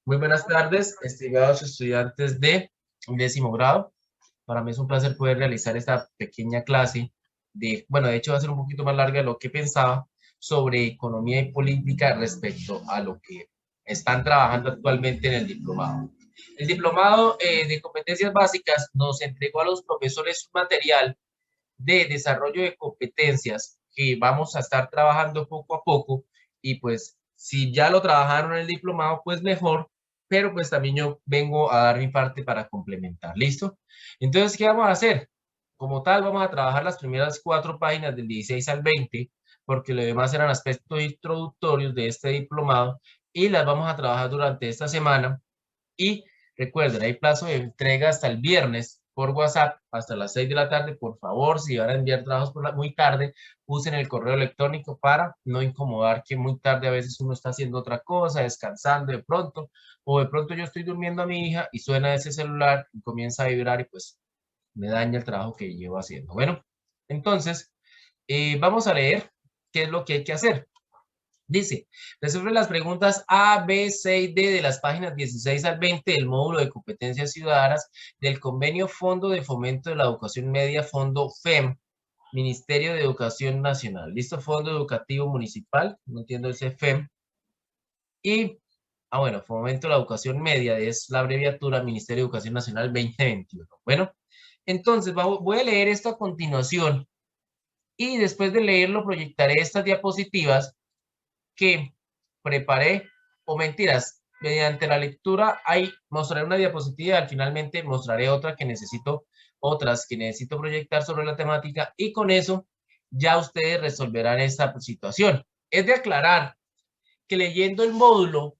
Muy buenas tardes, estimados estudiantes de 10º grado. Para mí es un placer poder realizar esta pequeña clase de hecho va a ser un poquito más larga de lo que pensaba sobre economía y política respecto a lo que están trabajando actualmente en el diplomado. El diplomado de competencias básicas nos entregó a los profesores un material de desarrollo de competencias que vamos a estar trabajando poco a poco y pues si ya lo trabajaron en el diplomado, pues mejor, pero pues también yo vengo a dar mi parte para complementar, ¿listo? Entonces, ¿qué vamos a hacer? Como tal, vamos a trabajar las primeras 4 páginas del 16 al 20, porque lo demás eran aspectos introductorios de este diplomado y las vamos a trabajar durante esta semana y recuerden, hay plazo de entrega hasta el viernes por WhatsApp hasta las 6 de la tarde. Por favor, si van a enviar trabajos muy tarde, usen el correo electrónico para no incomodar que muy tarde a veces uno está haciendo otra cosa, descansando de pronto, o de pronto yo estoy durmiendo a mi hija y suena ese celular y comienza a vibrar y pues me daña el trabajo que llevo haciendo. Bueno, entonces, vamos a leer qué es lo que hay que hacer. Dice, resuelve las preguntas A, B, C y D de las páginas 16 al 20 del módulo de competencias ciudadanas del convenio Fondo de Fomento de la Educación Media, Fondo FEM, Ministerio de Educación Nacional. ¿Listo? Fondo Educativo Municipal, no entiendo ese FEM. Y, Fomento de la Educación Media es la abreviatura Ministerio de Educación Nacional 2021. Bueno, entonces voy a leer esto a continuación y después de leerlo proyectaré estas diapositivas que preparé, o mentiras, mediante la lectura mostraré una diapositiva, al finalmente mostraré otras que necesito proyectar sobre la temática y con eso ya ustedes resolverán esta situación. Es de aclarar que leyendo el módulo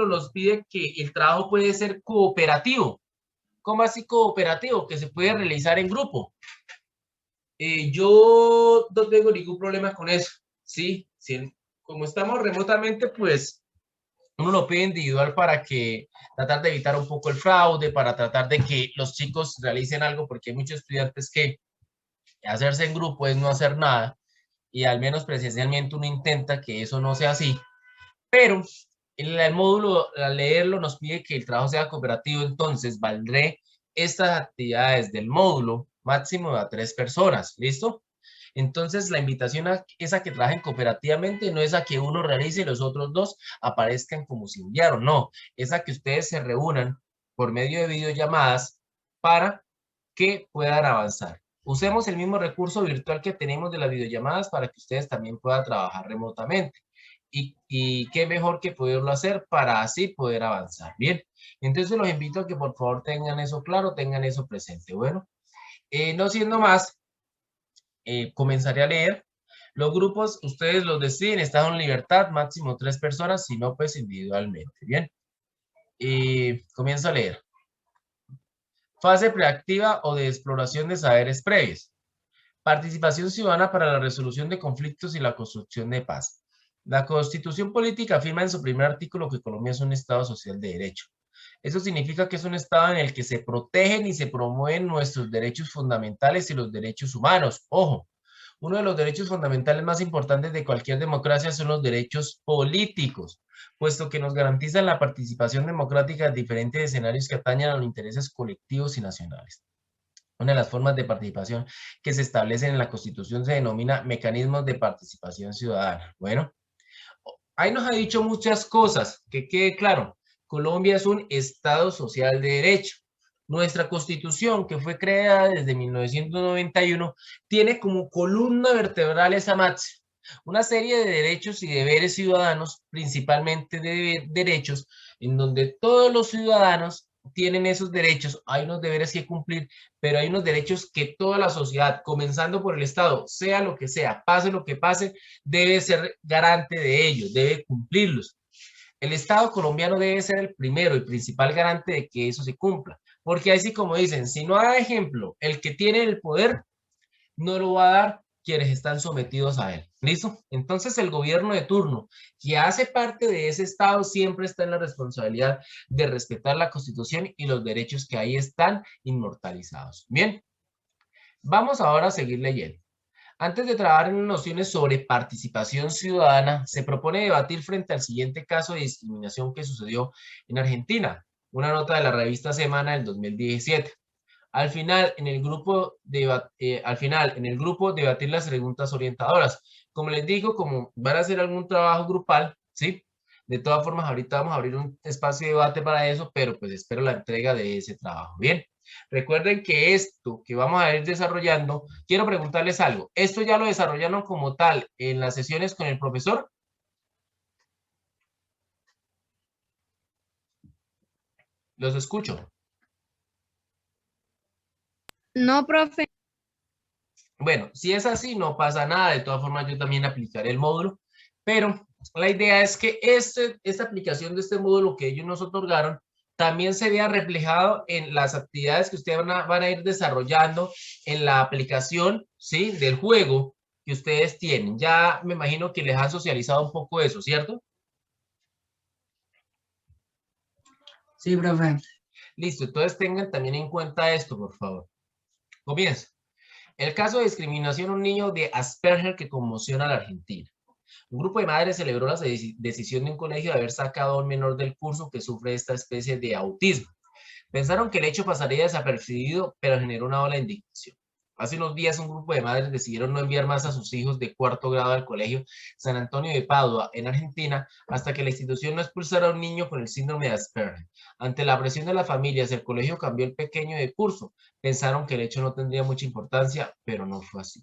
nos pide que el trabajo puede ser cooperativo. ¿Cómo así cooperativo? Que se puede realizar en grupo. Yo no tengo ningún problema con eso, ¿sí? Como estamos remotamente, pues uno lo pide individual para que tratar de evitar un poco el fraude, para tratar de que los chicos realicen algo, porque hay muchos estudiantes que hacerse en grupo es no hacer nada, y al menos presencialmente uno intenta que eso no sea así, pero el módulo, al leerlo, nos pide que el trabajo sea cooperativo, entonces valdré estas actividades del módulo máximo a 3 personas, ¿listo? Entonces, la invitación es a que trabajen cooperativamente, no es a que uno realice y los otros 2 aparezcan como si enviaron, no, es a que ustedes se reúnan por medio de videollamadas para que puedan avanzar. Usemos el mismo recurso virtual que tenemos de las videollamadas para que ustedes también puedan trabajar remotamente. Y qué mejor que poderlo hacer para así poder avanzar. Bien, entonces los invito a que por favor tengan eso claro, tengan eso presente. Bueno, no siendo más, comenzaré a leer. Los grupos, ustedes los deciden, están en libertad, máximo 3 personas, si no, pues individualmente. Bien, comienzo a leer. Fase preactiva o de exploración de saberes previos. Participación ciudadana para la resolución de conflictos y la construcción de paz. La Constitución Política afirma en su primer artículo que Colombia es un Estado social de derecho. Eso significa que es un Estado en el que se protegen y se promueven nuestros derechos fundamentales y los derechos humanos. Ojo, uno de los derechos fundamentales más importantes de cualquier democracia son los derechos políticos, puesto que nos garantizan la participación democrática en diferentes escenarios que atañen a los intereses colectivos y nacionales. Una de las formas de participación que se establecen en la Constitución se denomina mecanismos de participación ciudadana. Bueno, ahí nos ha dicho muchas cosas, que quede claro. Colombia es un Estado social de derecho. Nuestra Constitución, que fue creada desde 1991, tiene como columna vertebral esa máxima. Una serie de derechos y deberes ciudadanos, principalmente de derechos, en donde todos los ciudadanos tienen esos derechos, hay unos deberes que cumplir, pero hay unos derechos que toda la sociedad, comenzando por el Estado, sea lo que sea, pase lo que pase, debe ser garante de ellos, debe cumplirlos. El Estado colombiano debe ser el primero y principal garante de que eso se cumpla, porque así como dicen, si no da ejemplo el que tiene el poder, no lo va a dar quienes están sometidos a él. ¿Listo? Entonces el gobierno de turno, que hace parte de ese Estado, siempre está en la responsabilidad de respetar la Constitución y los derechos que ahí están inmortalizados. Bien, vamos ahora a seguir leyendo. Antes de trabajar en nociones sobre participación ciudadana, se propone debatir frente al siguiente caso de discriminación que sucedió en Argentina, una nota de la revista Semana del 2017. Al final, en el grupo, debatir las preguntas orientadoras. Como les digo, como van a hacer algún trabajo grupal, ¿sí? De todas formas, ahorita vamos a abrir un espacio de debate para eso, pero pues espero la entrega de ese trabajo. Bien, recuerden que esto que vamos a ir desarrollando, quiero preguntarles algo. ¿Esto ya lo desarrollaron como tal en las sesiones con el profesor? Los escucho. No, profe. Bueno, si es así, no pasa nada. De todas formas, yo también aplicaré el módulo, pero la idea es que esta aplicación de este módulo que ellos nos otorgaron también se vea reflejado en las actividades que ustedes van a ir desarrollando en la aplicación, ¿sí? Del juego que ustedes tienen. Ya me imagino que les han socializado un poco eso, ¿cierto? Sí, profe. Listo, entonces tengan también en cuenta esto, por favor. Comienzo. El caso de discriminación a un niño de Asperger que conmociona a la Argentina. Un grupo de madres celebró la decisión de un colegio de haber sacado a un menor del curso que sufre esta especie de autismo. Pensaron que el hecho pasaría desapercibido, pero generó una ola de indignación. Hace unos días un grupo de madres decidieron no enviar más a sus hijos de cuarto grado al colegio San Antonio de Padua, en Argentina, hasta que la institución no expulsara a un niño con el síndrome de Asperger. Ante la presión de las familias, el colegio cambió el pequeño de curso. Pensaron que el hecho no tendría mucha importancia, pero no fue así.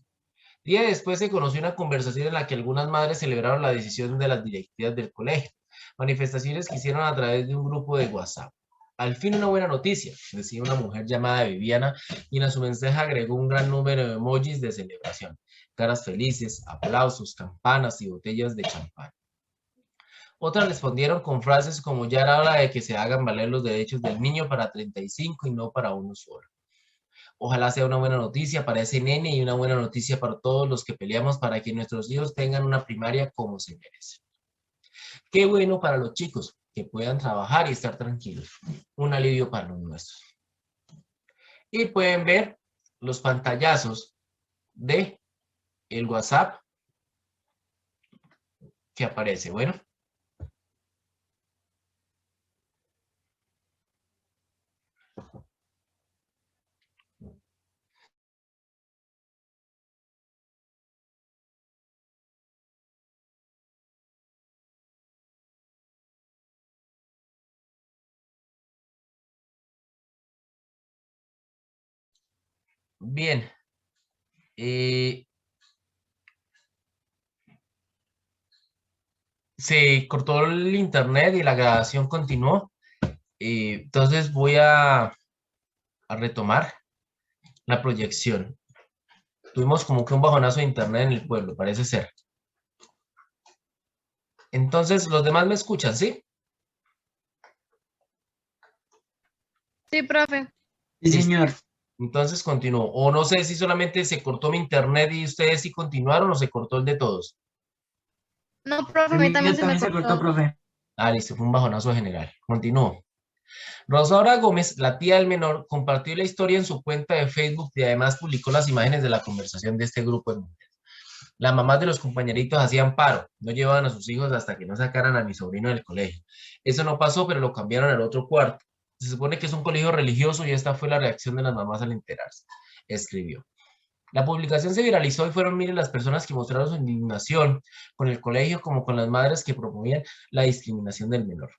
Día después se conoció una conversación en la que algunas madres celebraron la decisión de las directivas del colegio. Manifestaciones que hicieron a través de un grupo de WhatsApp. Al fin una buena noticia, decía una mujer llamada Viviana, y en su mensaje agregó un gran número de emojis de celebración. Caras felices, aplausos, campanas y botellas de champán. Otras respondieron con frases como ya era hora de que se hagan valer los derechos del niño para 35 y no para uno solo. Ojalá sea una buena noticia para ese nene y una buena noticia para todos los que peleamos para que nuestros hijos tengan una primaria como se merece. Qué bueno para los chicos que puedan trabajar y estar tranquilos. Un alivio para los nuestros. Y pueden ver los pantallazos de el WhatsApp que aparece. Bueno. Bien. Se cortó el internet y la grabación continuó. Entonces voy a retomar la proyección. Tuvimos como que un bajonazo de internet en el pueblo, parece ser. Entonces, los demás me escuchan, ¿sí? Sí, profe. Sí, señor. Entonces continúo. O no sé si solamente se cortó mi internet y ustedes sí continuaron o se cortó el de todos. No, profe, a El mí mío también se me también se cortó, cortó. profe. Ah, listo, fue un bajonazo general. Continúo. Rosaura Gómez, la tía del menor, compartió la historia en su cuenta de Facebook y además publicó las imágenes de la conversación de este grupo de mujeres. Las mamás de los compañeritos hacían paro, no llevaban a sus hijos hasta que no sacaran a mi sobrino del colegio. Eso no pasó, pero lo cambiaron al otro cuarto. Se supone que es un colegio religioso y esta fue la reacción de las mamás al enterarse, escribió. La publicación se viralizó y fueron miles las personas que mostraron su indignación con el colegio como con las madres que promovían la discriminación del menor.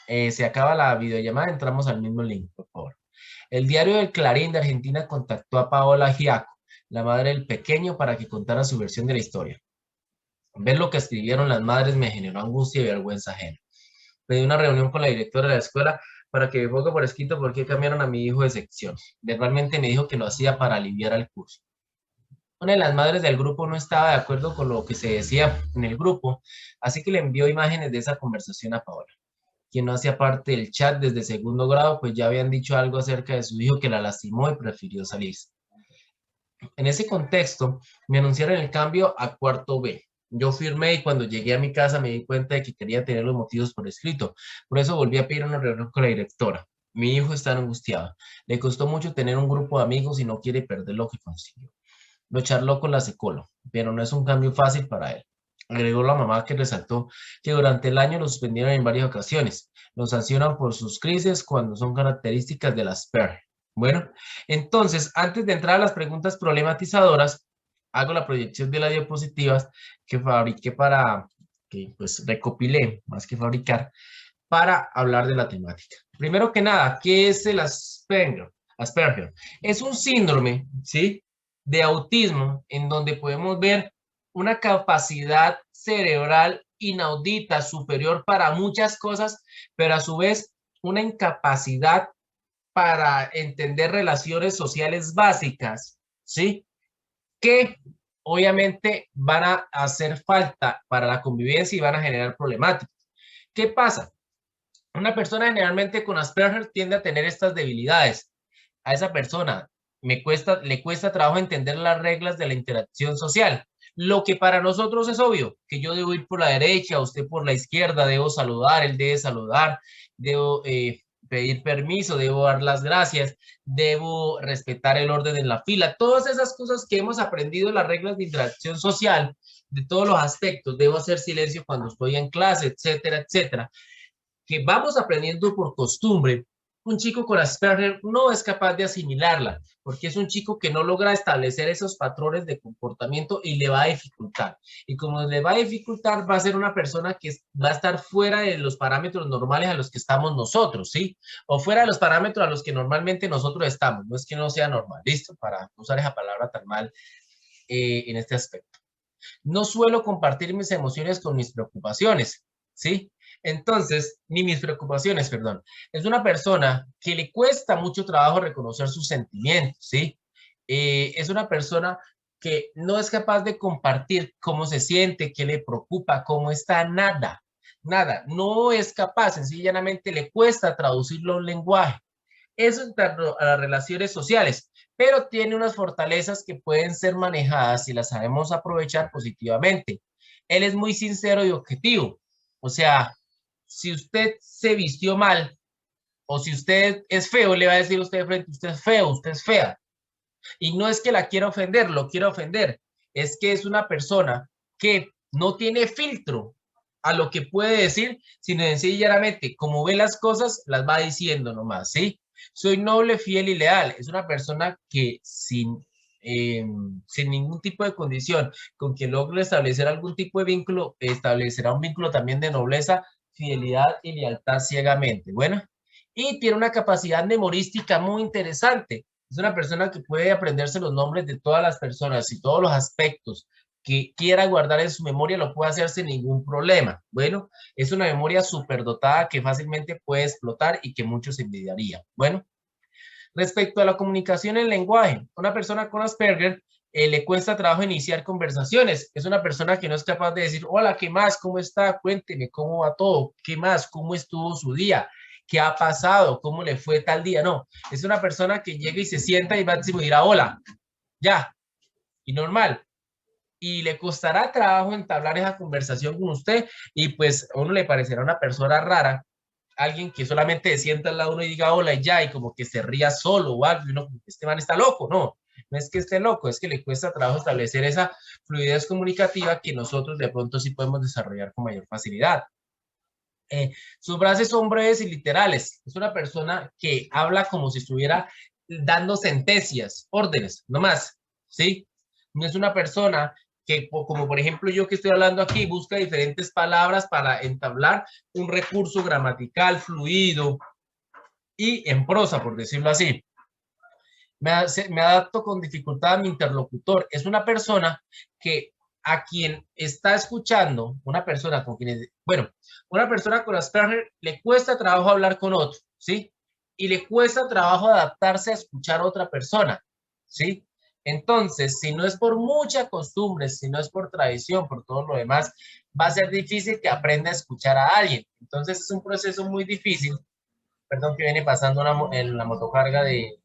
Se acaba la videollamada, entramos al mismo link, por favor. El diario del Clarín de Argentina contactó a Paola Giaco, la madre del pequeño, para que contara su versión de la historia. Ver lo que escribieron las madres me generó angustia y vergüenza ajena. Pedí una reunión con la directora de la escuela para que me ponga por escrito por qué cambiaron a mi hijo de sección. Verbalmente me dijo que lo hacía para aliviar al curso. Una de las madres del grupo no estaba de acuerdo con lo que se decía en el grupo, así que le envió imágenes de esa conversación a Paola, quien no hacía parte del chat desde segundo grado, pues ya habían dicho algo acerca de su hijo que la lastimó y prefirió salirse. En ese contexto, me anunciaron el cambio a cuarto B. Yo firmé y cuando llegué a mi casa me di cuenta de que quería tener los motivos por escrito. Por eso volví a pedir una reunión con la directora. Mi hijo está angustiado. Le costó mucho tener un grupo de amigos y no quiere perder lo que consiguió. Lo charló con la psicóloga, pero no es un cambio fácil para él. Agregó la mamá, que resaltó que durante el año lo suspendieron en varias ocasiones. Lo sancionan por sus crisis cuando son características del Asperger. Bueno, entonces, antes de entrar a las preguntas problematizadoras, hago la proyección de las diapositivas que fabriqué que pues recopilé, más que fabricar, para hablar de la temática. Primero que nada, ¿qué es el Asperger? Asperger es un síndrome, ¿sí?, de autismo en donde podemos ver una capacidad cerebral inaudita, superior para muchas cosas, pero a su vez una incapacidad para entender relaciones sociales básicas, ¿sí?, que obviamente van a hacer falta para la convivencia y van a generar problemáticas. ¿Qué pasa? Una persona generalmente con Asperger tiende a tener estas debilidades. A esa persona le cuesta trabajo entender las reglas de la interacción social. Lo que para nosotros es obvio, que yo debo ir por la derecha, usted por la izquierda, debo saludar, él debe saludar, debo pedir permiso, debo dar las gracias, debo respetar el orden en la fila. Todas esas cosas que hemos aprendido en las reglas de interacción social, de todos los aspectos, debo hacer silencio cuando estoy en clase, etcétera, etcétera, que vamos aprendiendo por costumbre. Un chico con Asperger no es capaz de asimilarla, porque es un chico que no logra establecer esos patrones de comportamiento y le va a dificultar. Y como le va a dificultar, va a ser una persona que va a estar fuera de los parámetros normales a los que estamos nosotros, ¿sí? O fuera de los parámetros a los que normalmente nosotros estamos. No es que no sea normal, ¿listo? Para no usar esa palabra tan mal en este aspecto. No suelo compartir mis emociones con mis preocupaciones, ¿sí? Entonces, ni mis preocupaciones, perdón. Es una persona que le cuesta mucho trabajo reconocer sus sentimientos, ¿sí? Es una persona que no es capaz de compartir cómo se siente, qué le preocupa, cómo está, nada, nada. No es capaz, sencillamente le cuesta traducirlo a un lenguaje. Eso en torno a las relaciones sociales, pero tiene unas fortalezas que pueden ser manejadas si las sabemos aprovechar positivamente. Él es muy sincero y objetivo. O sea, si usted se vistió mal o si usted es feo, le va a decir a usted de frente, usted es feo, usted es fea. Y no es que la quiera ofender, lo quiera ofender. Es que es una persona que no tiene filtro a lo que puede decir, sino sencillamente, como ve las cosas, las va diciendo nomás, ¿sí? Soy noble, fiel y leal. Es una persona que sin ningún tipo de condición, con quien logre establecer algún tipo de vínculo, establecerá un vínculo también de nobleza, fidelidad y lealtad ciegamente. Bueno, y tiene una capacidad memorística muy interesante. Es una persona que puede aprenderse los nombres de todas las personas y todos los aspectos que quiera guardar en su memoria, lo puede hacer sin ningún problema. Bueno, es una memoria superdotada que fácilmente puede explotar y que muchos envidiarían. Bueno, respecto a la comunicación en lenguaje, una persona con Asperger le cuesta trabajo iniciar conversaciones. Es una persona que no es capaz de decir, hola, ¿qué más? ¿Cómo está? Cuénteme, ¿cómo va todo? ¿Qué más? ¿Cómo estuvo su día? ¿Qué ha pasado? ¿Cómo le fue tal día? No, es una persona que llega y se sienta y va a decir, hola, ya, y normal. Y le costará trabajo entablar esa conversación con usted y pues a uno le parecerá una persona rara, alguien que solamente se sienta al lado de uno y diga hola y ya, y como que se ría solo o algo, y uno, este man está loco, no, no es que esté loco, es que le cuesta trabajo establecer esa fluidez comunicativa que nosotros de pronto sí podemos desarrollar con mayor facilidad. Sus frases son breves y literales, es una persona que habla como si estuviera dando sentencias, órdenes, no más, ¿sí? No es una persona que, como por ejemplo yo que estoy hablando aquí, busca diferentes palabras para entablar un recurso gramatical fluido y en prosa, por decirlo así. Me adapto con dificultad a mi interlocutor. Es una persona que a quien está escuchando, una persona con quien, bueno, una persona con Asperger le cuesta trabajo hablar con otro, ¿sí? Y le cuesta trabajo adaptarse a escuchar a otra persona, ¿sí? Entonces, si no es por mucha costumbre, si no es por tradición, por todo lo demás, va a ser difícil que aprenda a escuchar a alguien. Entonces, es un proceso muy difícil. Perdón que viene pasando en la motocarga del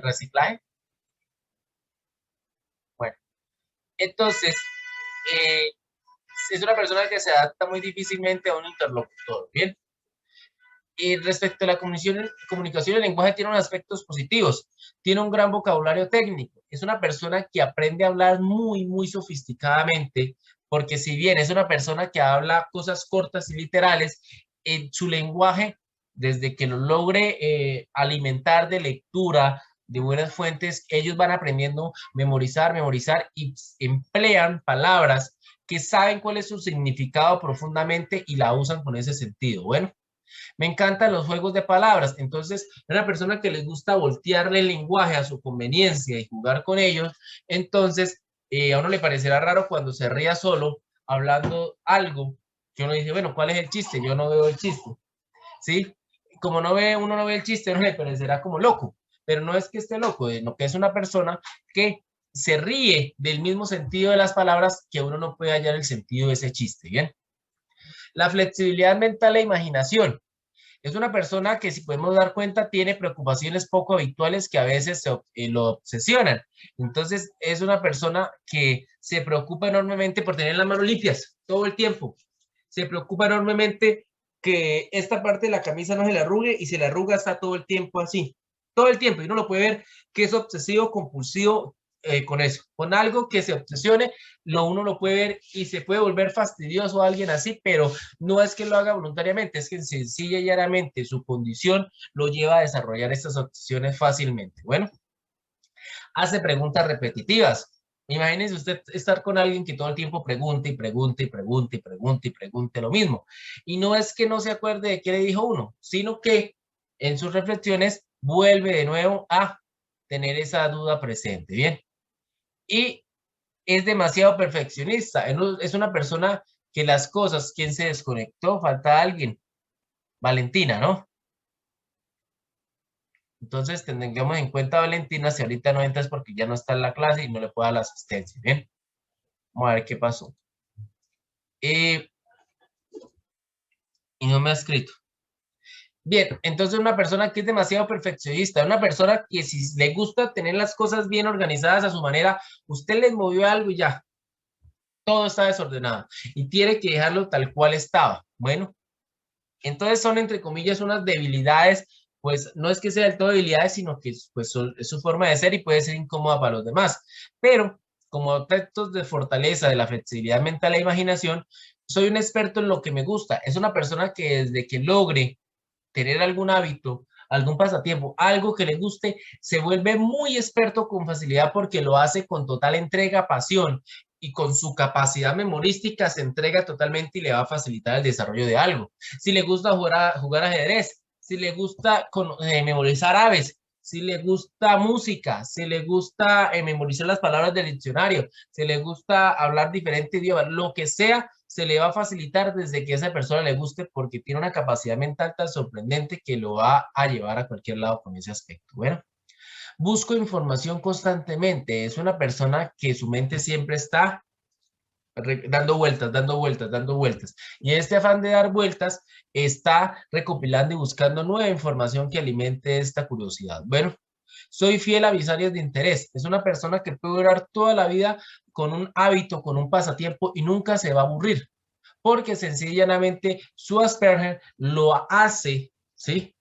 reciclaje. Bueno, entonces, eh, es una persona que se adapta muy difícilmente a un interlocutor, ¿bien? respecto a la comunicación, el lenguaje tiene unos aspectos positivos. Tiene un gran vocabulario técnico. Es una persona que aprende a hablar muy, muy sofisticadamente, porque si bien es una persona que habla cosas cortas y literales, en su lenguaje, desde que lo logre alimentar de lectura, de buenas fuentes, ellos van aprendiendo a memorizar y emplean palabras que saben cuál es su significado profundamente y la usan con ese sentido. Bueno, me encantan los juegos de palabras. Entonces, una persona que les gusta voltearle el lenguaje a su conveniencia y jugar con ellos, entonces a uno le parecerá raro cuando se ría solo hablando algo que uno dice, bueno, ¿cuál es el chiste? Yo no veo el chiste, ¿sí? Como uno no ve el chiste, uno le parecerá como loco, pero no es que esté loco, sino que es una persona que se ríe del mismo sentido de las palabras que uno no puede hallar el sentido de ese chiste, ¿bien? La flexibilidad mental e imaginación. Es una persona que, si podemos dar cuenta, tiene preocupaciones poco habituales que a veces lo obsesionan. Entonces, es una persona que se preocupa enormemente por tener las manos limpias todo el tiempo. Se preocupa enormemente que esta parte de la camisa no se le arrugue, y se le arruga, está todo el tiempo así. Todo el tiempo. Y uno lo puede ver que es obsesivo, compulsivo con eso. Con algo que se obsesione, uno lo puede ver y se puede volver fastidioso a alguien así, pero no es que lo haga voluntariamente, es que sencilla y llanamente su condición lo lleva a desarrollar estas obsesiones fácilmente. Bueno, hace preguntas repetitivas. Imagínese usted estar con alguien que todo el tiempo pregunte y pregunte y pregunte y pregunte y pregunte lo mismo. Y no es que no se acuerde de qué le dijo uno, sino que en sus reflexiones vuelve de nuevo a tener esa duda presente. Bien. Y es demasiado perfeccionista. Es una persona que las cosas, ¿quién se desconectó? Falta alguien. Valentina, ¿no? Entonces, tengamos en cuenta a Valentina, si ahorita no entras porque ya no está en la clase y no le puedo dar la asistencia. Bien, vamos a ver qué pasó. Y no me ha escrito. Bien, entonces una persona que es demasiado perfeccionista, una persona que si le gusta tener las cosas bien organizadas a su manera, usted les movió algo y ya, todo está desordenado y tiene que dejarlo tal cual estaba. Bueno, entonces son, entre comillas, unas debilidades, pues no es que sea del todo debilidades, sino que pues, es su forma de ser y puede ser incómoda para los demás. Pero como aspectos de fortaleza de la flexibilidad mental e imaginación, soy un experto en lo que me gusta. Es una persona que desde que logre tener algún hábito, algún pasatiempo, algo que le guste, se vuelve muy experto con facilidad porque lo hace con total entrega, pasión, y con su capacidad memorística se entrega totalmente y le va a facilitar el desarrollo de algo. Si le gusta jugar ajedrez, si le gusta memorizar aves, si le gusta música, si le gusta memorizar las palabras del diccionario, si le gusta hablar diferentes idiomas, lo que sea, se le va a facilitar desde que a esa persona le guste, porque tiene una capacidad mental tan sorprendente que lo va a llevar a cualquier lado con ese aspecto. Bueno, busco información constantemente. Es una persona que su mente siempre está dando vueltas, dando vueltas, dando vueltas. Y este afán de dar vueltas está recopilando y buscando nueva información que alimente esta curiosidad. Bueno, soy fiel a mis áreas de interés. Es una persona que puede durar toda la vida con un hábito, con un pasatiempo, y nunca se va a aburrir, porque sencillamente su Asperger lo hace, ¿sí?,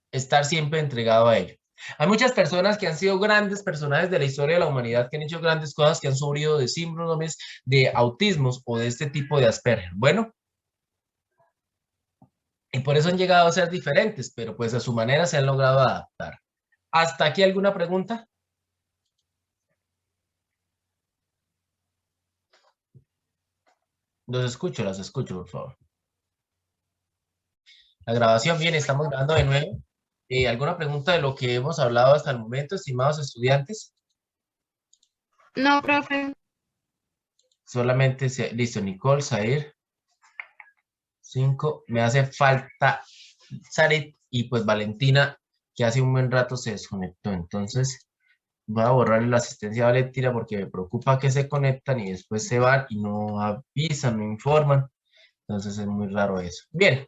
estar siempre entregado a ello. Hay muchas personas que han sido grandes personajes de la historia de la humanidad, que han hecho grandes cosas, que han sufrido de síndromes de autismos o de este tipo de Asperger. Bueno, y por eso han llegado a ser diferentes, pero pues a su manera se han logrado adaptar. ¿Hasta aquí alguna pregunta? Las escucho, por favor. La grabación, bien, estamos grabando de nuevo. ¿Alguna pregunta de lo que hemos hablado hasta el momento, estimados estudiantes? No, profe. Solamente, listo, Nicole, Zair, 5. Me hace falta Sarit y pues Valentina, que hace un buen rato se desconectó. Entonces, voy a borrarle la asistencia a Valentina porque me preocupa que se conectan y después se van y no avisan, no informan. Entonces, es muy raro eso. Bien.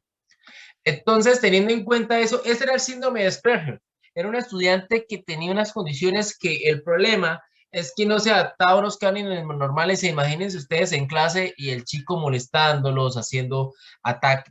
Entonces, teniendo en cuenta eso, ese era el síndrome de Asperger. Era un estudiante que tenía unas condiciones que el problema Es que no se adaptaba a unos cánones normales. Imagínense ustedes en clase y el chico molestándolos, haciendo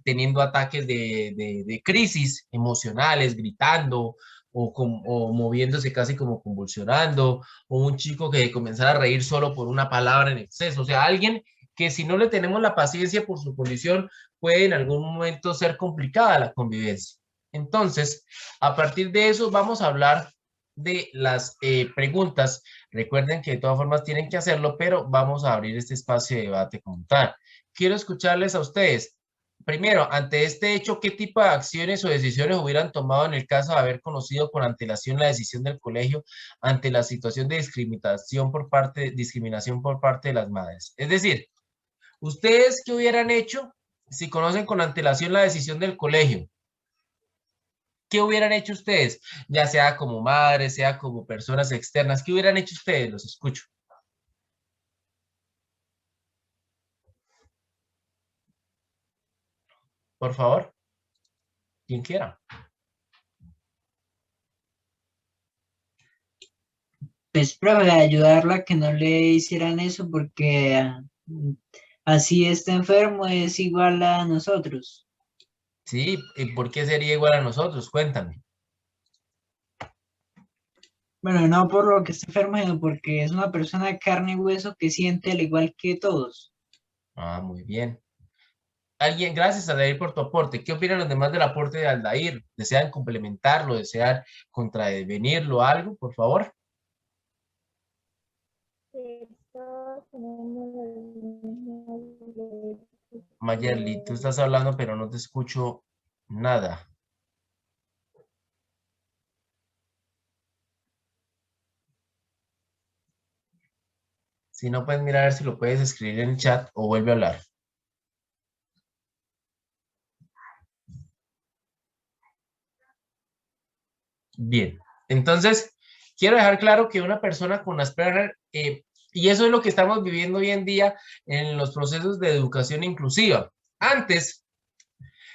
teniendo ataques de crisis emocionales, gritando o moviéndose casi como convulsionando, o un chico que comenzara a reír solo por una palabra en exceso. O sea, alguien que si no le tenemos la paciencia por su condición, puede en algún momento ser complicada la convivencia. Entonces, a partir de eso vamos a hablar de las preguntas. Recuerden que de todas formas tienen que hacerlo, pero vamos a abrir este espacio de debate como tal. Quiero escucharles a ustedes. Primero, ante este hecho, ¿qué tipo de acciones o decisiones hubieran tomado en el caso de haber conocido con antelación la decisión del colegio ante la situación de discriminación por parte de las madres? Es decir, ¿ustedes qué hubieran hecho si conocen con antelación la decisión del colegio? ¿Qué hubieran hecho ustedes? Ya sea como madres, sea como personas externas. ¿Qué hubieran hecho ustedes? Los escucho. Por favor. Quien quiera. Pues, profe, ayudarla a que no le hicieran eso porque así está enfermo es igual a nosotros. Sí, ¿y por qué sería igual a nosotros? Cuéntame. Bueno, no por lo que está enfermo, sino porque es una persona de carne y hueso que siente al igual que todos. Ah, muy bien. Alguien, gracias Aldair por tu aporte. ¿Qué opinan los demás del aporte de Aldair? ¿Desean complementarlo, desean contravenirlo, algo, por favor? Mayerly, tú estás hablando, pero no te escucho nada. Si no, puedes mirar a ver si lo puedes escribir en el chat o vuelve a hablar. Bien, entonces quiero dejar claro que una persona con Asperger, y eso es lo que estamos viviendo hoy en día en los procesos de educación inclusiva. Antes,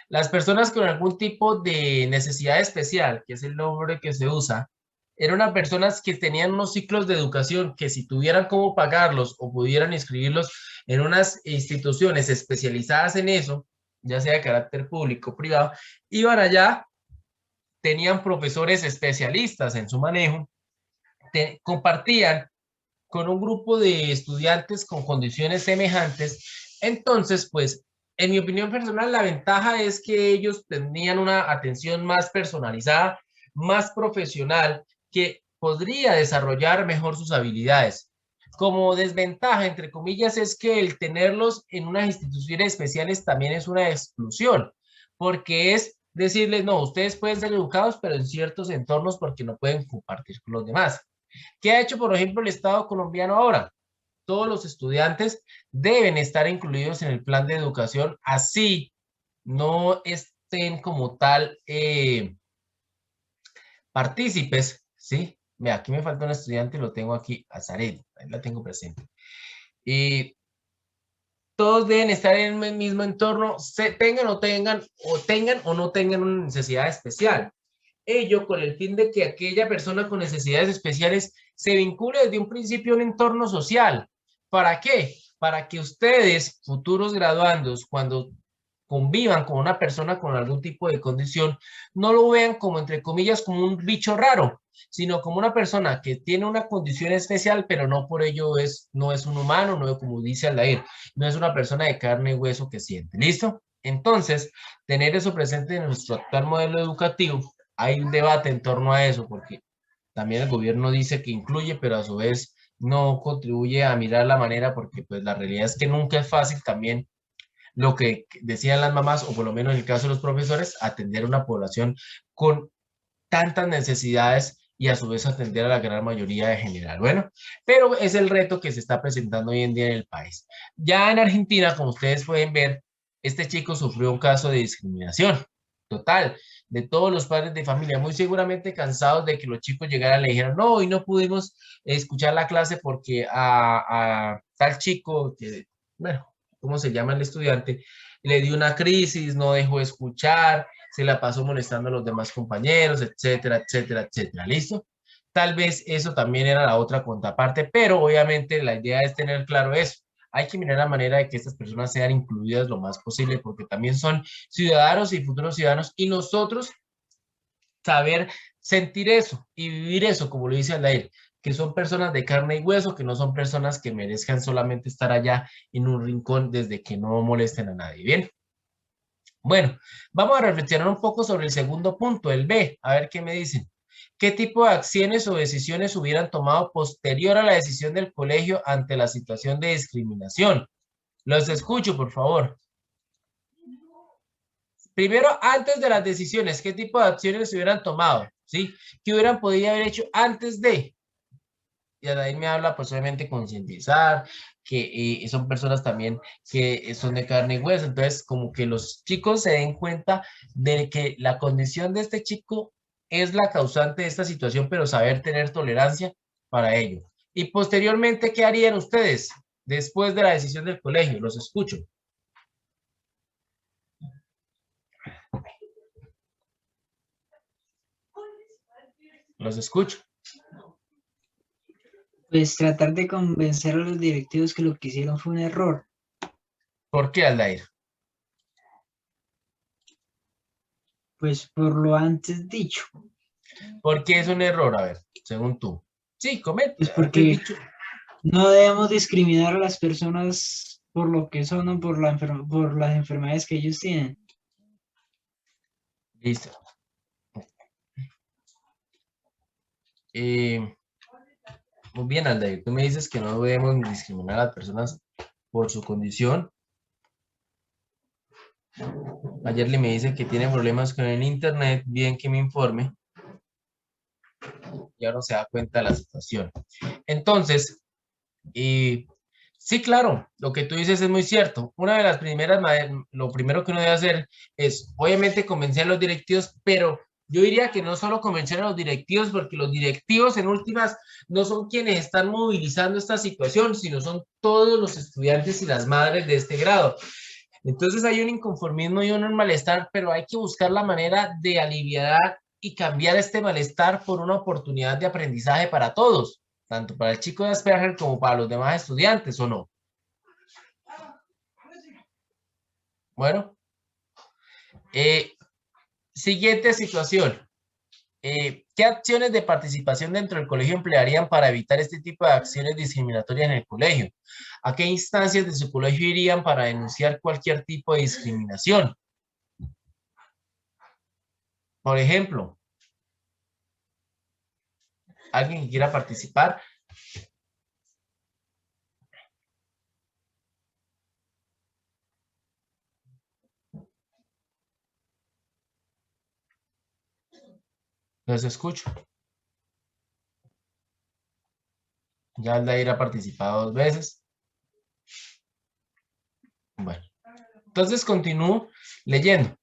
las personas con algún tipo de necesidad especial, que es el nombre que se usa, eran unas personas que tenían unos ciclos de educación que si tuvieran cómo pagarlos o pudieran inscribirlos en unas instituciones especializadas en eso, ya sea de carácter público o privado, iban allá, tenían profesores especialistas en su manejo, compartían con un grupo de estudiantes con condiciones semejantes. Entonces, pues, en mi opinión personal, la ventaja es que ellos tenían una atención más personalizada, más profesional, que podría desarrollar mejor sus habilidades. Como desventaja, entre comillas, es que el tenerlos en unas instituciones especiales también es una exclusión, porque es decirles, no, ustedes pueden ser educados, pero en ciertos entornos porque no pueden compartir con los demás. ¿Qué ha hecho, por ejemplo, el Estado colombiano ahora? Todos los estudiantes deben estar incluidos en el plan de educación, así no estén como tal partícipes, ¿sí? Mira, aquí me falta un estudiante, lo tengo aquí, Azaret, ahí la tengo presente. Y todos deben estar en el mismo entorno, tengan o no tengan una necesidad especial. Ello con el fin de que aquella persona con necesidades especiales se vincule desde un principio a un entorno social. ¿Para qué? Para que ustedes, futuros graduandos, cuando convivan con una persona con algún tipo de condición, no lo vean como, entre comillas, como un bicho raro, sino como una persona que tiene una condición especial, pero no por ello no es un humano, no es como dice Aldair, no es una persona de carne y hueso que siente. ¿Listo? Entonces, tener eso presente en nuestro actual modelo educativo, hay un debate en torno a eso, porque también el gobierno dice que incluye, pero a su vez no contribuye a mirar la manera, porque pues la realidad es que nunca es fácil también lo que decían las mamás, o por lo menos en el caso de los profesores, atender a una población con tantas necesidades y a su vez atender a la gran mayoría de general. Bueno, pero es el reto que se está presentando hoy en día en el país. Ya en Argentina, como ustedes pueden ver, este chico sufrió un caso de discriminación total de todos los padres de familia, muy seguramente cansados de que los chicos llegaran y le dijeran, no, hoy no pudimos escuchar la clase porque a tal chico, que, bueno, ¿cómo se llama el estudiante? Le dio una crisis, no dejó escuchar, se la pasó molestando a los demás compañeros, etcétera, etcétera, etcétera. ¿Listo? tal vez eso también era la otra contraparte, pero obviamente la idea es tener claro eso. Hay que mirar la manera de que estas personas sean incluidas lo más posible, porque también son ciudadanos y futuros ciudadanos, y nosotros saber sentir eso y vivir eso, como lo dice Aldair, que son personas de carne y hueso, que no son personas que merezcan solamente estar allá en un rincón desde que no molesten a nadie. Bien. Bueno, vamos a reflexionar un poco sobre el segundo punto, el B, a ver qué me dicen. ¿Qué tipo de acciones o decisiones hubieran tomado posterior a la decisión del colegio ante la situación de discriminación? Los escucho, por favor. Primero, antes de las decisiones, ¿qué tipo de acciones se hubieran tomado? ¿Sí? ¿Qué hubieran podido haber hecho antes de? Y de ahí me habla, pues obviamente concientizar, que son personas también que son de carne y hueso. Entonces, como que los chicos se den cuenta de que la condición de este chico es la causante de esta situación, pero saber tener tolerancia para ello. Y posteriormente, ¿qué harían ustedes después de la decisión del colegio? Los escucho. Los escucho. Pues tratar de convencer a los directivos que lo que hicieron fue un error. ¿Por qué, Aldair? Pues por lo antes dicho. ¿Por qué es un error? A ver, según tú. Sí, comenta. Pues Antes porque dicho. no debemos discriminar a las personas por lo que son o por por las enfermedades que ellos tienen. Listo. Muy bien, Aldair. Tú me dices que no debemos discriminar a las personas por su condición. Ayer le me dice que tiene problemas con el internet, bien que me informe. Y ahora se da cuenta de la situación. Entonces, sí, claro, lo que tú dices es muy cierto. Una de las primeras, lo primero que uno debe hacer es, obviamente, convencer a los directivos, pero yo diría que no solo convencer a los directivos, porque los directivos en últimas no son quienes están movilizando esta situación, sino son todos los estudiantes y las madres de este grado. Entonces hay un inconformismo y un malestar, pero hay que buscar la manera de aliviar y cambiar este malestar por una oportunidad de aprendizaje para todos, tanto para el chico de Asperger como para los demás estudiantes, ¿o no? Bueno, siguiente situación. ¿Qué acciones de participación dentro del colegio emplearían para evitar este tipo de acciones discriminatorias en el colegio? ¿A qué instancias de su colegio irían para denunciar cualquier tipo de discriminación? Por ejemplo, ¿alguien que quiera participar? Los escucho. Ya Aldair ha participado 2 veces. Bueno, entonces continúo leyendo.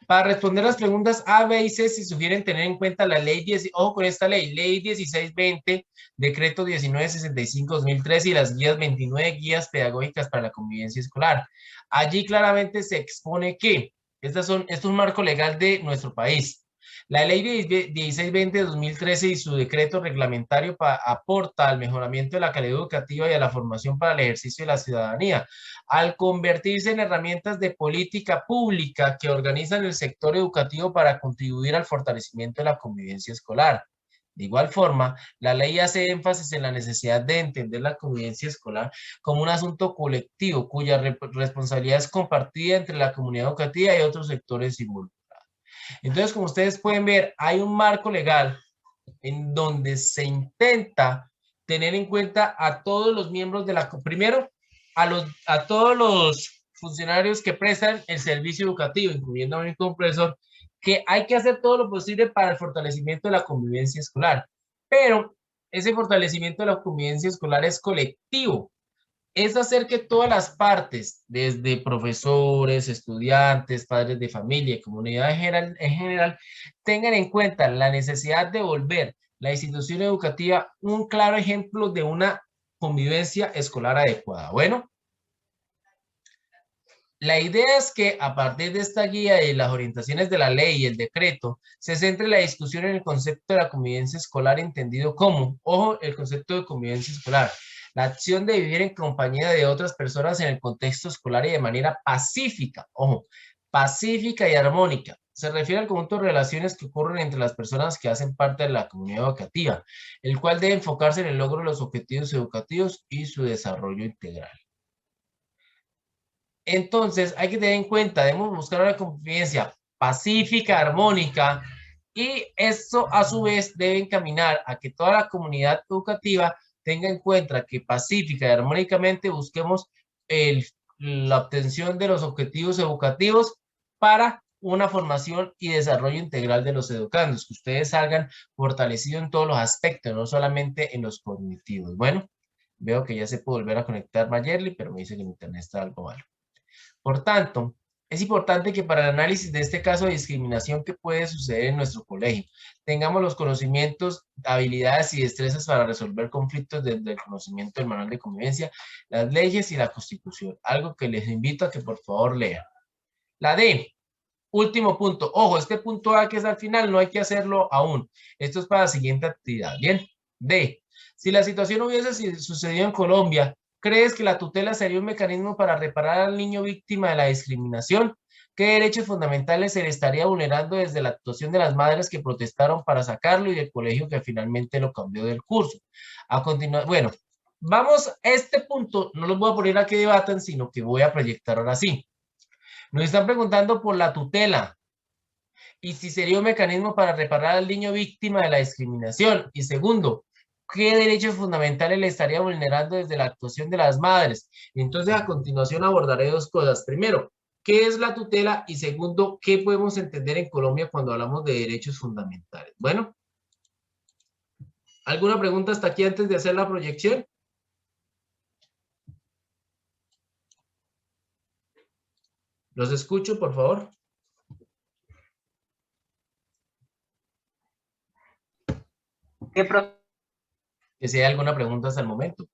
Para responder las preguntas A, B y C, se sugieren tener en cuenta la ley 10, ojo con esta ley 1620, decreto 1965-2013 y las guías 29 guías pedagógicas para la convivencia escolar. Allí claramente se expone que esto es un marco legal de nuestro país. La ley 1620 de 2013 y su decreto reglamentario aporta al mejoramiento de la calidad educativa y a la formación para el ejercicio de la ciudadanía, al convertirse en herramientas de política pública que organizan el sector educativo para contribuir al fortalecimiento de la convivencia escolar. De igual forma, la ley hace énfasis en la necesidad de entender la convivencia escolar como un asunto colectivo cuya responsabilidad es compartida entre la comunidad educativa y otros sectores involucrados. Entonces, como ustedes pueden ver, hay un marco legal en donde se intenta tener en cuenta a todos los miembros de la, primero, a todos los funcionarios que prestan el servicio educativo, incluyendo a un profesor, que hay que hacer todo lo posible para el fortalecimiento de la convivencia escolar. Pero ese fortalecimiento de la convivencia escolar es colectivo. Es hacer que todas las partes, desde profesores, estudiantes, padres de familia y comunidad en general, tengan en cuenta la necesidad de volver la institución educativa un claro ejemplo de una convivencia escolar adecuada. Bueno, La idea es que a partir de esta guía y las orientaciones de la ley y el decreto, se centre la discusión en el concepto de la convivencia escolar entendido como, ojo, el concepto de convivencia escolar, la acción de vivir en compañía de otras personas en el contexto escolar y de manera pacífica, ojo, pacífica y armónica. Se refiere al conjunto de relaciones que ocurren entre las personas que hacen parte de la comunidad educativa, el cual debe enfocarse en el logro de los objetivos educativos y su desarrollo integral. Entonces, hay que tener en cuenta, debemos buscar una convivencia pacífica, armónica, y eso a su vez debe encaminar a que toda la comunidad educativa tenga en cuenta que pacífica y armónicamente busquemos la obtención de los objetivos educativos para una formación y desarrollo integral de los educandos, que ustedes salgan fortalecidos en todos los aspectos, no solamente en los cognitivos. Bueno, veo que ya se puede volver a conectar Mayerly, pero me dice que mi internet está algo malo. Por tanto, es importante que para el análisis de este caso de discriminación que puede suceder en nuestro colegio, tengamos los conocimientos, habilidades y destrezas para resolver conflictos desde el conocimiento del manual de convivencia, las leyes y la Constitución. Algo que les invito a que por favor lean. La D, último punto. Ojo, este punto A que es al final no hay que hacerlo aún. Esto es para la siguiente actividad. Bien. D, si la situación hubiese sucedido en Colombia, ¿crees que la tutela sería un mecanismo para reparar al niño víctima de la discriminación? ¿Qué derechos fundamentales se le estaría vulnerando desde la actuación de las madres que protestaron para sacarlo y del colegio que finalmente lo cambió del curso? A continuación, bueno, vamos a este punto, no los voy a poner a que debatan, sino que voy a proyectar ahora sí. Nos están preguntando por la tutela y si sería un mecanismo para reparar al niño víctima de la discriminación. Y segundo, ¿qué derechos fundamentales le estaría vulnerando desde la actuación de las madres? Entonces, a continuación abordaré dos cosas. Primero, ¿qué es la tutela? Y segundo, ¿qué podemos entender en Colombia cuando hablamos de derechos fundamentales? Bueno, ¿alguna pregunta hasta aquí antes de hacer la proyección? Los escucho, por favor. ¿Qué, profe? Que si hay alguna pregunta hasta el momento.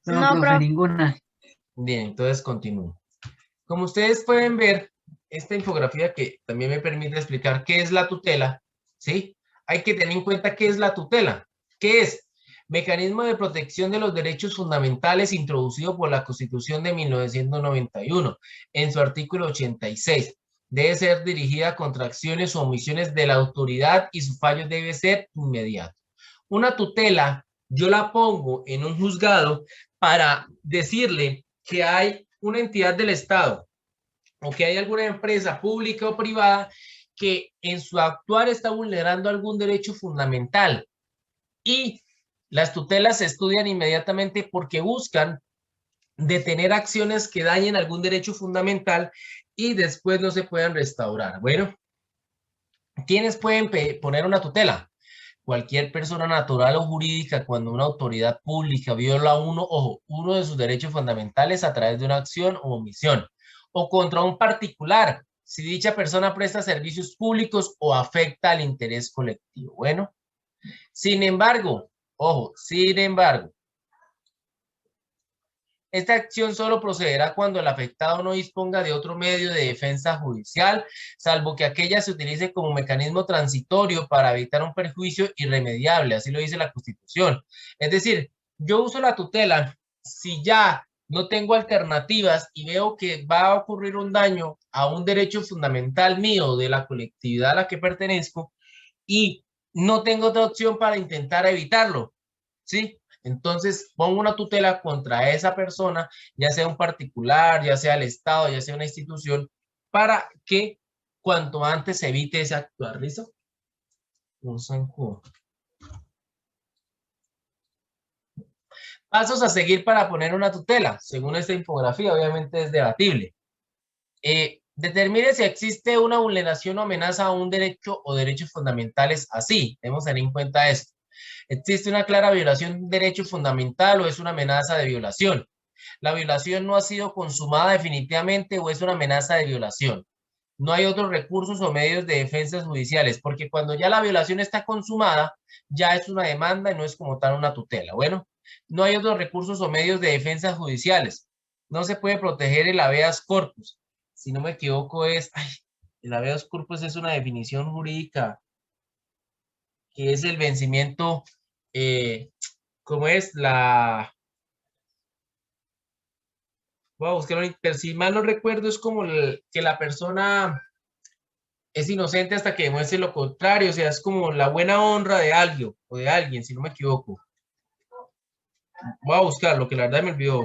No, No, profe, profe. ninguna. Bien, entonces continúo. Como ustedes pueden ver, esta infografía que también me permite explicar qué es la tutela, ¿sí? Hay que tener en cuenta qué es la tutela. ¿Qué es? Mecanismo de protección de los derechos fundamentales introducido por la Constitución de 1991 en su artículo 86. Debe ser dirigida contra acciones o omisiones de la autoridad y su fallo debe ser inmediato. Una tutela, yo la pongo en un juzgado para decirle que hay una entidad del Estado o que hay alguna empresa pública o privada que en su actuar está vulnerando algún derecho fundamental. Y las tutelas se estudian inmediatamente porque buscan detener acciones que dañen algún derecho fundamental y después no se puedan restaurar. Bueno, ¿quiénes pueden poner una tutela? Cualquier persona natural o jurídica cuando una autoridad pública viola uno de sus derechos fundamentales a través de una acción o omisión, o contra un particular, si dicha persona presta servicios públicos o afecta al interés colectivo. Bueno, sin embargo, ojo, sin embargo, esta acción solo procederá cuando el afectado no disponga de otro medio de defensa judicial, salvo que aquella se utilice como mecanismo transitorio para evitar un perjuicio irremediable, así lo dice la Constitución. Es decir, yo uso la tutela si ya no tengo alternativas y veo que va a ocurrir un daño a un derecho fundamental mío de la colectividad a la que pertenezco y no tengo otra opción para intentar evitarlo, ¿sí? Entonces pongo una tutela contra esa persona, ya sea un particular, ya sea el Estado, ya sea una institución, para que cuanto antes se evite ese actuar. ¿Listo? Un zancudo. Pasos a seguir para poner una tutela. Según esta infografía, obviamente es debatible. Determine si existe una vulneración o amenaza a un derecho o derechos fundamentales así. Debemos tener en cuenta esto. ¿Existe una clara violación de un derecho fundamental o es una amenaza de violación? La violación no ha sido consumada definitivamente o es una amenaza de violación. No hay otros recursos o medios de defensa judiciales, porque cuando ya la violación está consumada, ya es una demanda y no es como tal una tutela. Bueno, no hay otros recursos o medios de defensa judiciales. no se puede proteger el habeas corpus. Si no me equivoco es, el habeas corpus es una definición jurídica que es el vencimiento, ¿cómo es? Voy a buscarlo, pero si mal no recuerdo es como que la persona es inocente hasta que demuestre lo contrario, o sea, es como la buena honra de alguien o de alguien, si no me equivoco. Voy a buscarlo, que la verdad me olvidó.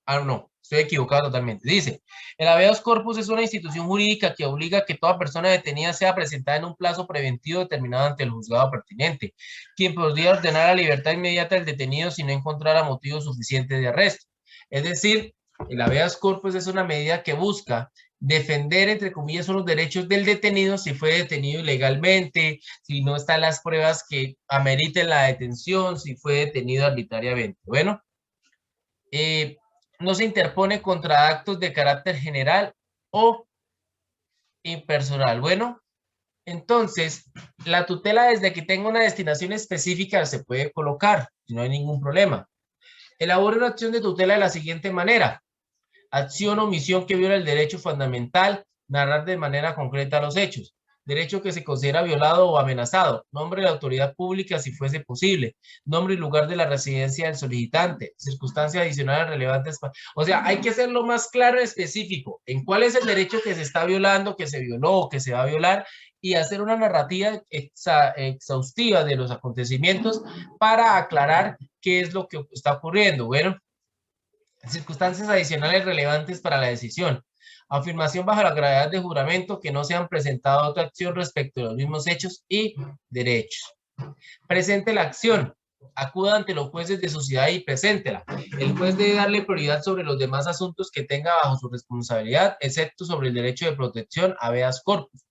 No, estoy equivocado totalmente. Dice, el habeas corpus es una institución jurídica que obliga a que toda persona detenida sea presentada en un plazo preventivo determinado ante el juzgado pertinente, quien podría ordenar la libertad inmediata del detenido si no encontrara motivos suficientes de arresto. Es decir, el habeas corpus es una medida que busca defender, entre comillas, los derechos del detenido si fue detenido ilegalmente, si no están las pruebas que ameriten la detención, si fue detenido arbitrariamente. Bueno, no se interpone contra actos de carácter general o impersonal. Bueno, entonces, la tutela desde que tenga una destinación específica se puede colocar, no hay ningún problema. Elabora una acción de tutela de la siguiente manera. Acción o omisión que viola el derecho fundamental, narrar de manera concreta los hechos. Derecho que se considera violado o amenazado. Nombre de la autoridad pública si fuese posible. Nombre y lugar de la residencia del solicitante. Circunstancias adicionales relevantes. O sea, hay que hacerlo más claro y específico en cuál es el derecho que se está violando, que se violó o que se va a violar, y hacer una narrativa exhaustiva de los acontecimientos para aclarar qué es lo que está ocurriendo. Bueno, circunstancias adicionales relevantes para la decisión. Afirmación bajo la gravedad de juramento que no se han presentado otra acción respecto de los mismos hechos y derechos. Presente la acción. Acuda ante los jueces de sociedad y preséntela. El juez debe darle prioridad sobre los demás asuntos que tenga bajo su responsabilidad, excepto sobre el derecho de protección habeas corpus.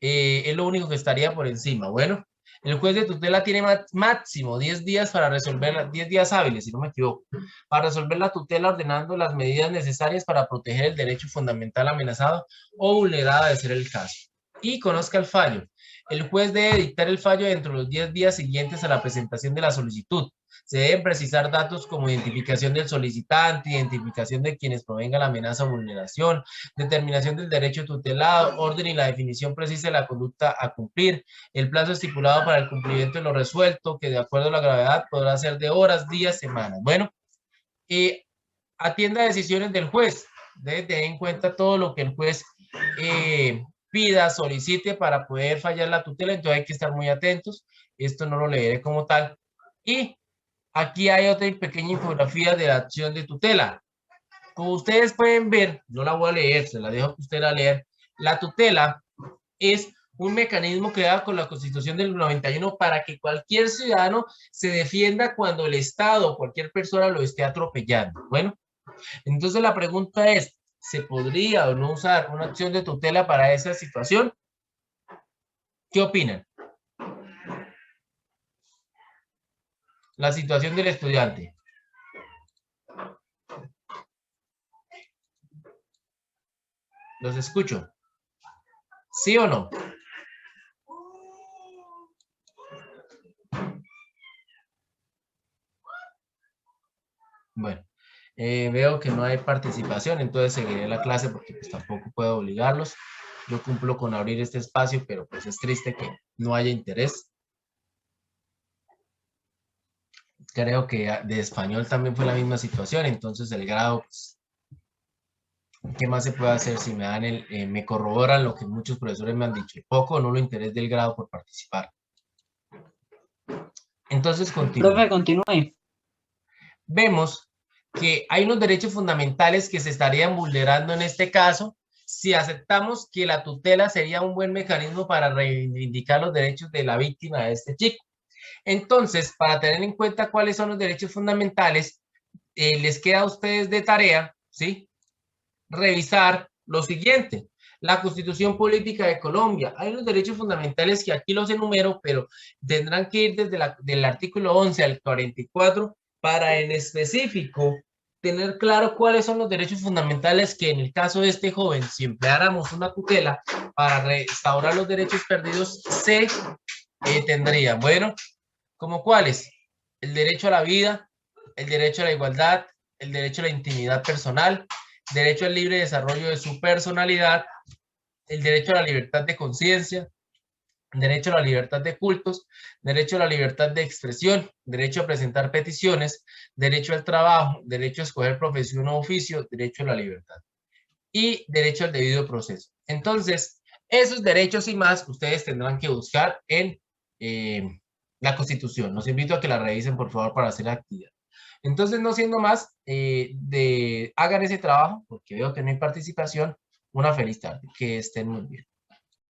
Es lo único que estaría por encima. Bueno, el juez de tutela tiene máximo 10 días para resolver, 10 días hábiles, si no me equivoco, para resolver la tutela ordenando las medidas necesarias para proteger el derecho fundamental amenazado o vulnerado de ser el caso. Y conozca el fallo. El juez debe dictar el fallo dentro de los 10 días siguientes a la presentación de la solicitud. Se deben precisar datos como identificación del solicitante, identificación de quienes provenga la amenaza o vulneración, determinación del derecho tutelado, orden y la definición precisa de la conducta a cumplir, el plazo estipulado para el cumplimiento de lo resuelto, que de acuerdo a la gravedad podrá ser de horas, días, semanas. Bueno, atienda decisiones del juez. Debe tener en cuenta todo lo que el juez pida, solicite para poder fallar la tutela, entonces hay que estar muy atentos. Esto no lo leeré como tal. Y aquí hay otra pequeña infografía de la acción de tutela. Como ustedes pueden ver, no la voy a leer, se la dejo que usted la lea. La tutela es un mecanismo creado con la Constitución del 91 para que cualquier ciudadano se defienda cuando el Estado o cualquier persona lo esté atropellando. Bueno, entonces la pregunta es, ¿se podría o no usar una acción de tutela para esa situación? ¿Qué opinan? La situación del estudiante. Los escucho. ¿Sí o no? Bueno, veo que no hay participación, entonces seguiré la clase porque pues tampoco puedo obligarlos. Yo cumplo con abrir este espacio, pero pues es triste que no haya interés. Creo que de español también fue la misma situación, entonces el grado, pues, ¿qué más se puede hacer si me dan me corroboran lo que muchos profesores me han dicho? Poco o nulo interés del grado por participar. Entonces, continúe. Profe, continúe. Vemos que hay unos derechos fundamentales que se estarían vulnerando en este caso si aceptamos que la tutela sería un buen mecanismo para reivindicar los derechos de la víctima de este chico. Entonces, para tener en cuenta cuáles son los derechos fundamentales, les queda a ustedes de tarea, ¿sí?, revisar lo siguiente. La Constitución Política de Colombia. Hay unos derechos fundamentales que aquí los enumero, pero tendrán que ir desde del artículo 11 al 44 para en específico tener claro cuáles son los derechos fundamentales que en el caso de este joven, si empleáramos una tutela para restaurar los derechos perdidos, se tendrían. Bueno, ¿como cuáles? El derecho a la vida, el derecho a la igualdad, el derecho a la intimidad personal, derecho al libre desarrollo de su personalidad, el derecho a la libertad de conciencia, derecho a la libertad de cultos, derecho a la libertad de expresión, derecho a presentar peticiones, derecho al trabajo, derecho a escoger profesión o oficio, derecho a la libertad y derecho al debido proceso. Entonces, esos derechos y más ustedes tendrán que buscar en la Constitución. Los invito a que la revisen, por favor, para hacer la actividad. Entonces, no siendo más, hagan ese trabajo, porque veo que no hay participación. Una feliz tarde. Que estén muy bien.